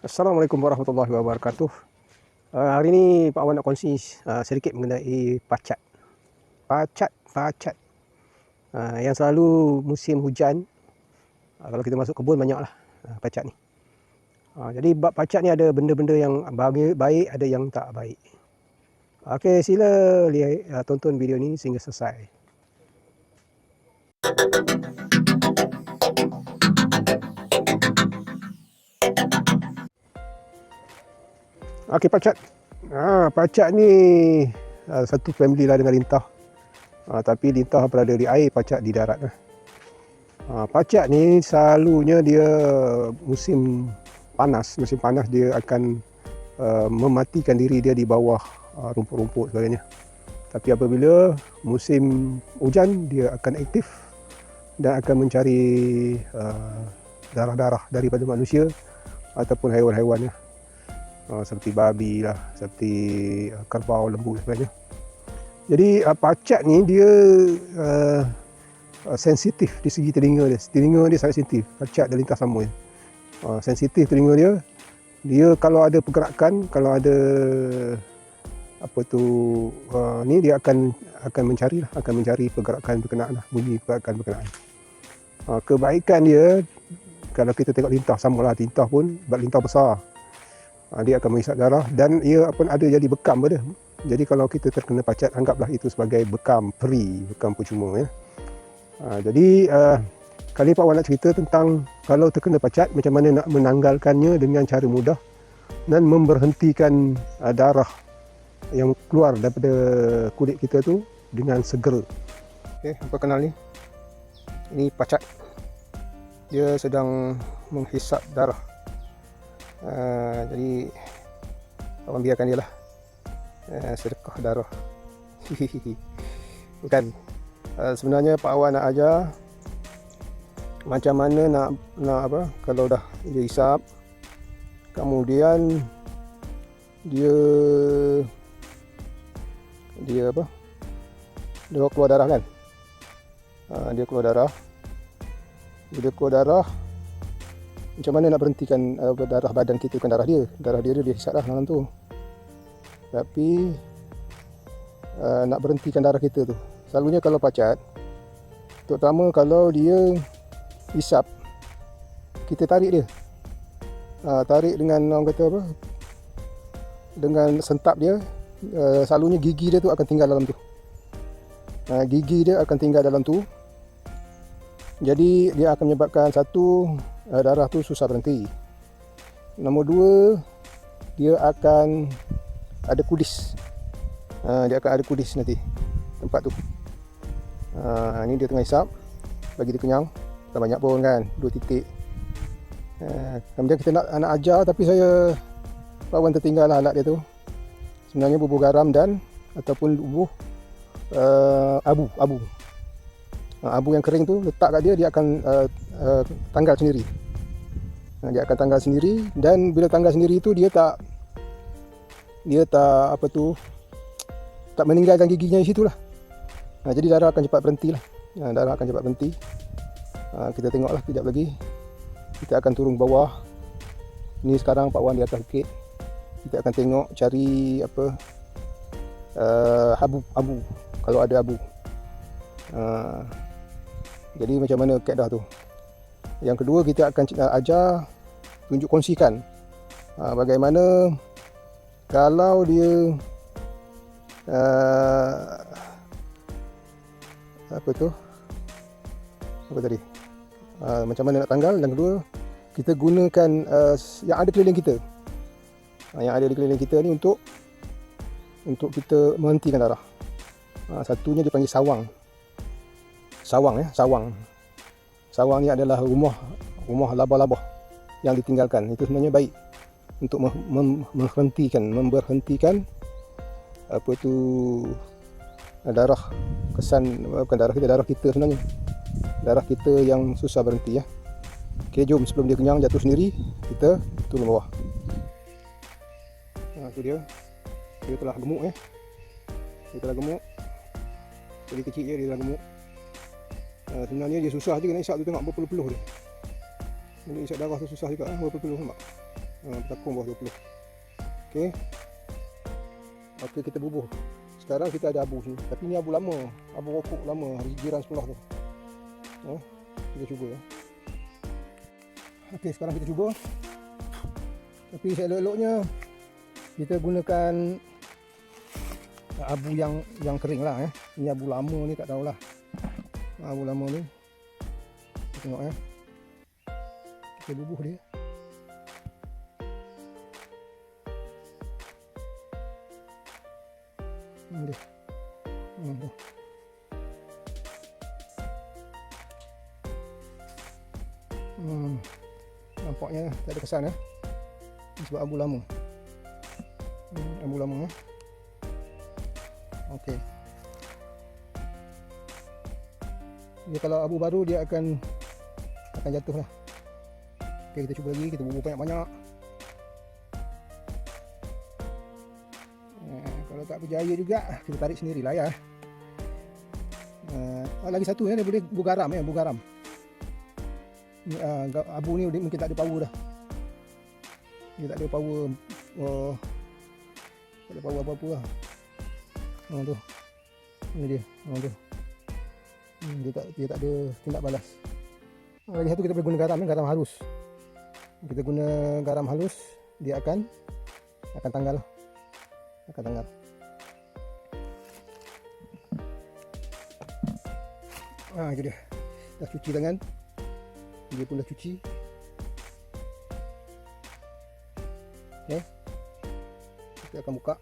Assalamualaikum warahmatullahi wabarakatuh. Hari ini Pak Wan nak kongsi sedikit mengenai pacat. Pacat. Yang selalu musim hujan, kalau kita masuk kebun banyaklah pacat ni. Jadi bab pacat ni ada benda-benda yang baik, ada yang tak baik. Okey, sila lihat, tonton video ni sehingga selesai. Okey, pacat. Pacat ni satu family lah dengan lintah. Tapi lintah berada di air, pacat di darat. Pacat ni selalunya dia musim panas dia akan mematikan diri dia di bawah rumput-rumput sebagainya. Tapi apabila musim hujan, dia akan aktif dan akan mencari darah-darah daripada manusia ataupun haiwan-haiwan, seperti babi lah, seperti kerbau, lembu dan sebagainya. Jadi pacat ni dia sensitif di segi telinga dia. Telinga dia sangat sensitif. Pacat dan lintah sama je. Sensitif telinga dia. Dia kalau ada pergerakan, kalau ada ni dia akan mencari pergerakan berkenaan lah, bunyi pergerakan berkenaan. Kebaikan dia, kalau kita tengok lintah, samalah lintah pun, lintah besar, dia akan menghisap darah dan ia pun ada jadi bekam pada. Jadi kalau kita terkena pacat, anggaplah itu sebagai bekam peri, bekam percuma ya. Jadi kali Pak Wan nak cerita tentang kalau terkena pacat, macam mana nak menanggalkannya dengan cara mudah dan memberhentikan darah yang keluar daripada kulit kita tu dengan segera. Okey, apa kenal ni? Ini pacat. Dia sedang menghisap darah. Jadi Abang biarkan dia lah sedekah darah. Bukan. Sebenarnya Pak Wan nak ajar macam mana nak apa, kalau dah dia hisap, kemudian dia apa, dia keluar darah kan. Dia keluar darah. Bila keluar darah, macam mana nak berhentikan darah badan kita, bukan darah dia hisap dah dalam tu. Tapi nak berhentikan darah kita tu, selalunya kalau pacat, terutama kalau dia hisap, kita tarik dia. Tarik dengan orang kata apa, dengan sentap dia. Selalunya gigi dia tu akan tinggal dalam tu. Gigi dia akan tinggal dalam tu. Jadi dia akan menyebabkan satu, darah tu susah berhenti. Nombor dua, dia akan ada kudis. Dia akan ada kudis nanti tempat tu. Ni dia tengah hisap, bagi dia kenyang. Tak banyak pun kan, 2 titik. Kemudian kita nak ajar, tapi saya Pak Wan tertinggal lah alat dia tu. Sebenarnya bubuh garam dan ataupun bubuh abu. Abu yang kering tu letak kat dia, dia akan tanggal sendiri. Dia akan tanggal sendiri, dan bila tanggal sendiri tu dia tak apa tu, tak meninggalkan giginya di situ lah. Jadi darah akan cepat berhenti lah. Darah akan cepat berhenti. Kita tengoklah kejap lagi. Kita akan turun bawah. Ni sekarang Pak Wan di atas bukit. Kita akan tengok, cari apa, abu, kalau ada abu. Jadi macam mana kaedah tu. Yang kedua, kita akan ajar, tunjuk kongsikan bagaimana kalau dia apa tadi, macam mana nak tanggal. Dan kedua, kita gunakan yang ada keliling kita. Yang ada di keliling kita ni untuk kita menghentikan darah. Satunya dipanggil sawang. Sawang ni adalah rumah labah-labah yang ditinggalkan. Itu sebenarnya baik untuk memberhentikan apa tu, darah darah kita sebenarnya. Darah kita yang susah berhenti ya. Okey, jom sebelum dia kenyang jatuh sendiri, kita turun bawah. Tu dia telah gemuk ya. Dia telah gemuk. Jadi kecil je dia telah gemuk. Sebenarnya dia susah je nak hisap tu, tengok berpeluh-peluh dia. Nak hisap darah tu susah juga, berpeluh-peluh nampak. Bertakung bawah 20. Okey. Okey, kita bubuh. Sekarang kita ada abu sini. Tapi ni abu lama, abu rokok lama hari jiran sebelah tu. Kita cuba ya. Okey, sekarang kita cuba. Tapi elok-eloknya kita gunakan abu yang kering lah ya. Ini abu lama ni tak tahulah. Abu lama ni. Kita tengok ya. Kita bubuh dia. Dia. Tu. Nampaknya tak ada kesan ya. Sebab abu lama. Abu lama ya. Okey. Dia kalau abu baru dia akan jatuh lah. Okey, kita cuba lagi, kita bubuh banyak-banyak. Kalau tak berjaya juga kita tarik sendirilah ya. Lagi satu ya, dia boleh bu garam ya, bu garam. Abu ni mungkin tak ada power dah. Dia tak ada power. Tak ada power apa-apa lah. Tu. Ini dia. Tu. Dia tak ada tindak balas. Lagi satu kita boleh guna garam, garam halus. Kita guna garam halus, dia akan tanggal lah. Akan tanggal. Itu dia. Dah cuci tangan. Dia pun dah cuci. Okey. Kita akan buka.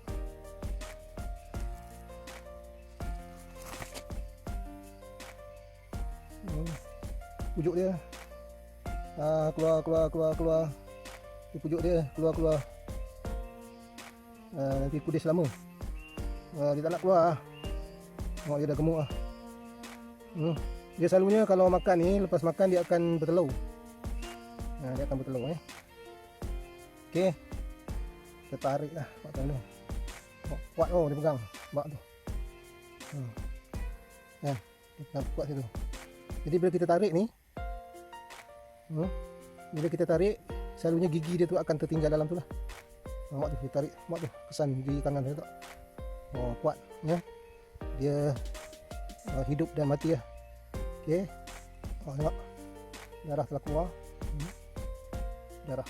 Pujuk dia. Keluar. Di pujuk dia keluar. Nanti kudis lama. Dia tak nak keluar. Tengok dia dah gemuk lah. Dia selalunya kalau makan ni, lepas makan dia akan bertelur. Dia akan bertelur ya. Okey. Kita tarik lah kat sana. Kuat dia pegang bak tu. Dia kuat situ. Jadi bila kita tarik ni, bila kita tarik, selalunya gigi dia tu akan tertinggal dalam tu lah. Mak tu dia tarik, mak tu kesan di tangan dia tak. Kuat ya. Dia hidup dan mati lah. Okey. Tengok. Darah telah keluar. Darah.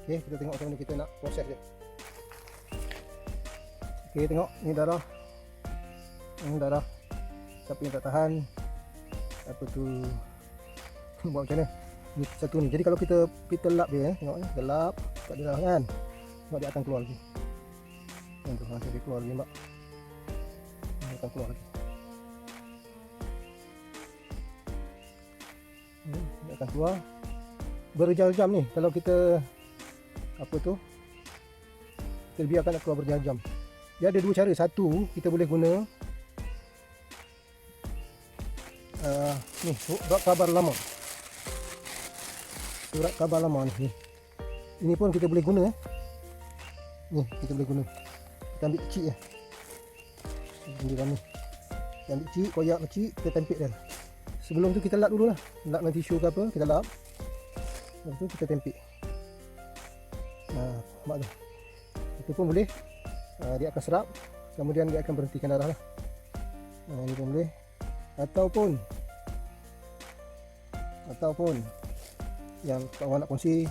Okey, kita tengok macam mana kita nak proses dia. Okey, tengok ni darah. Darah. Siapa yang tak tahan apa tu buat macam mana? Ni satu ni. Jadi kalau kita lap dia tengok ni, kita lap, tak ada darah kan. Sebab dia akan keluar lagi. Tu nanti dia keluar lagi, Mbak. Dia akan keluar lagi. Dia akan keluar berjam-jam ni. Kalau kita apa tu, kita biarkan dia keluar berjam-jam. Dia ada dua cara. Satu, kita boleh guna ni surat khabar lama. Surat khabar lama ni. Ini pun kita boleh guna Ni kita boleh guna. Kita ambil kecil je. Kita ambil kecil, koyak kecil, kita tempel dia. Sebelum tu kita lap dulu lah. Lap dengan tisu ke apa, kita lap. Lepas tu kita tempel. Mak tu. Itu pun boleh. Dia akan serap. Kemudian dia akan berhentikan darah lah. Ini pun boleh. Ataupun yang kawan nak kongsi,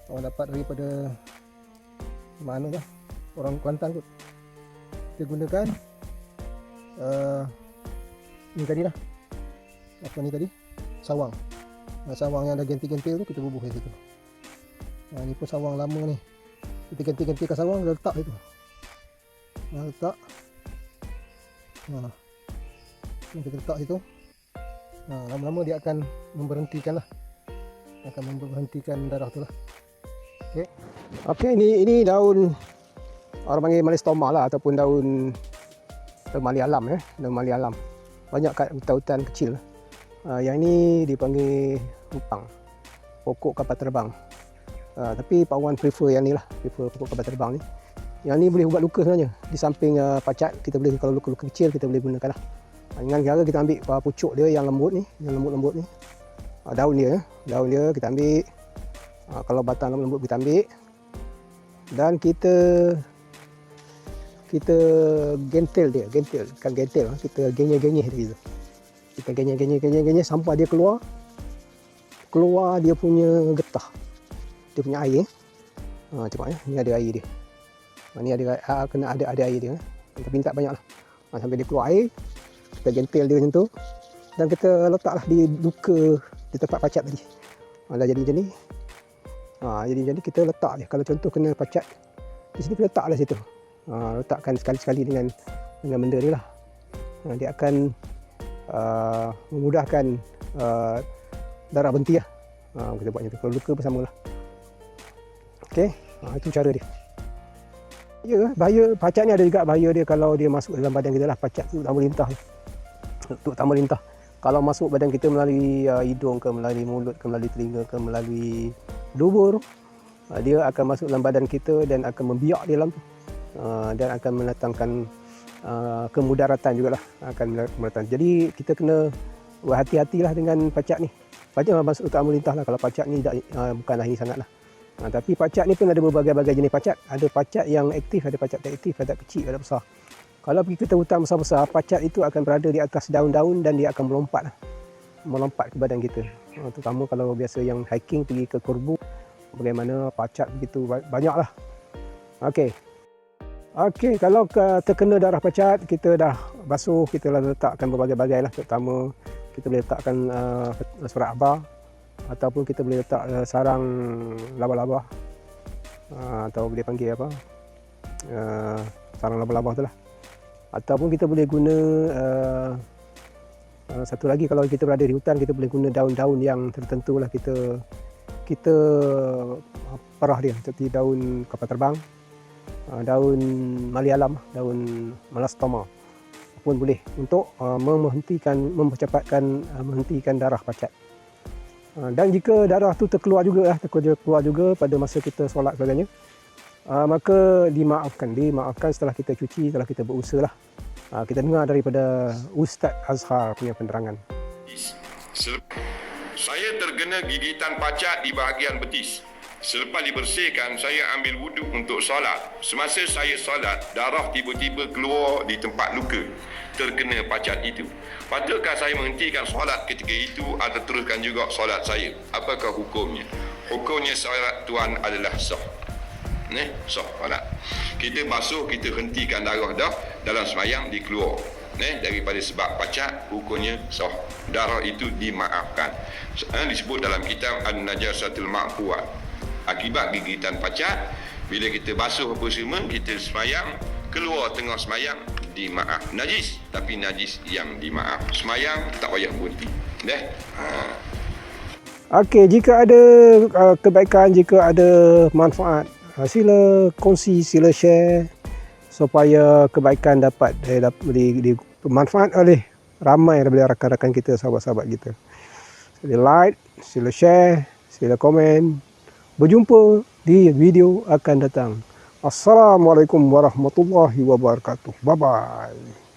kawan dapat daripada mana lah, orang Kelantan kot. Kita gunakan ni tadi lah. Apa ni tadi? Sawang. Sawang yang ada gentil-gentil tu kita bubuh di situ. Ni pun sawang lama ni. Kita gentil-gentilkan sawang, kita letak situ. Letak. Kita letak situ. Lama-lama dia akan memberhentikan lah. Akan memberhentikan darah tu lah. Okey, ini daun, orang panggil Melastoma lah, ataupun daun mali alam ya. Daun mali alam. Banyak kat hutan-hutan kecil. Yang ni dipanggil upang. Pokok kapal terbang. Tapi Pak Wan prefer yang ni lah. Prefer pokok kapal terbang ni. Yang ni boleh ubat luka sebenarnya. Di samping pacat, kita boleh, kalau luka-luka kecil kita boleh gunakan lah. Dengan cara kita ambil pucuk dia yang lembut ni, yang lembut-lembut ni. Daun dia kita ambil, Kalau batang lembut kita ambil dan kita gentel dia, kan gentel, kita genyeh-genyeh dia. Kita genyeh sampai dia keluar dia punya getah, dia punya air. Tengok ya, ni ada air dia. Ni ada kena ada air dia. Tapi tak banyak lah. Sampai dia keluar air, kita gentel dia macam tu dan kita letaklah di luka di tempat pacat tadi. Dah jadi macam ni. Jadi kita letak dia. Kalau contoh kena pacat di sini, kita letaklah situ. Letakkan sekali-sekali dengan benda ni lah. Dia akan memudahkan darah berhenti lah. Kita buat macam tu. Kalau luka pun samalah. Okey, itu cara dia. Ya, bahaya pacat ni ada juga bahaya dia kalau dia masuk dalam badan kita lah. Pacat tu terutama lintah. Kalau masuk badan kita melalui hidung ke, melalui mulut ke, melalui telinga ke, melalui dubur, dia akan masuk dalam badan kita dan akan membiak di dalam tu. Dan akan mendatangkan kemudaratan jugalah, Jadi kita kena berhati-hatilah dengan pacat ni. Pacat masuk utama lintah lah. Kalau pacat ni bukanlah ini sangat lah. Tapi pacat ni pun ada berbagai-bagai jenis pacat. Ada pacat yang aktif, ada pacat tak aktif, ada kecil, ada besar. Kalau pergi ke hutan besar-besar, pacat itu akan berada di atas daun-daun dan dia akan melompat ke badan kita. Terutama kalau biasa yang hiking pergi ke Korbu, bagaimana pacat begitu banyaklah. Okey, kalau terkena darah pacat, kita dah basuh, kita dah letakkan berbagai-bagai lah. Terutama kita boleh letakkan surat khabar, ataupun kita boleh letak sarang laba-laba, atau boleh panggil apa, sarang laba-laba tu lah. Ataupun kita boleh guna satu lagi, kalau kita berada di hutan, kita boleh guna daun-daun yang tertentu lah. Kita perah dia, seperti daun kapal terbang, daun mali alam, daun melastoma pun boleh untuk menghentikan darah pacat. Dan jika darah tu terkeluar juga pada masa kita solat sebagainya, maka dimaafkan setelah kita cuci, setelah kita berusaha lah. Kita dengar daripada Ustaz Azhar punya penerangan. Saya terkena gigitan pacat di bahagian betis. Selepas dibersihkan, saya ambil wuduk untuk solat. Semasa saya solat, darah tiba-tiba keluar di tempat luka terkena pacat itu. Patutkah saya menghentikan solat ketika itu atau teruskan juga solat saya? Apakah hukumnya? Hukumnya solat tuan adalah sah. Sah solat. Kita basuh, kita hentikan darah dah dalam sembahyang dikeluar. Daripada sebab pacat, hukumnya sah. Darah itu dimaafkan. Disebut dalam kitab An-Najasatul Ma'fuwah. Akibat gigitan pacat, bila kita basuh apa semua, kita sembahyang, keluar tengah sembahyang, dimaaf. Najis, tapi najis yang dimaaf. Sembahyang tak payah berhenti. Okey, jika ada kebaikan, jika ada manfaat, sila kongsi, sila share supaya kebaikan dapat dimanfaat oleh ramai daripada rakan-rakan kita, sahabat-sahabat kita. Sila like, sila share, sila komen. Berjumpa di video akan datang. Assalamualaikum warahmatullahi wabarakatuh. Bye-bye.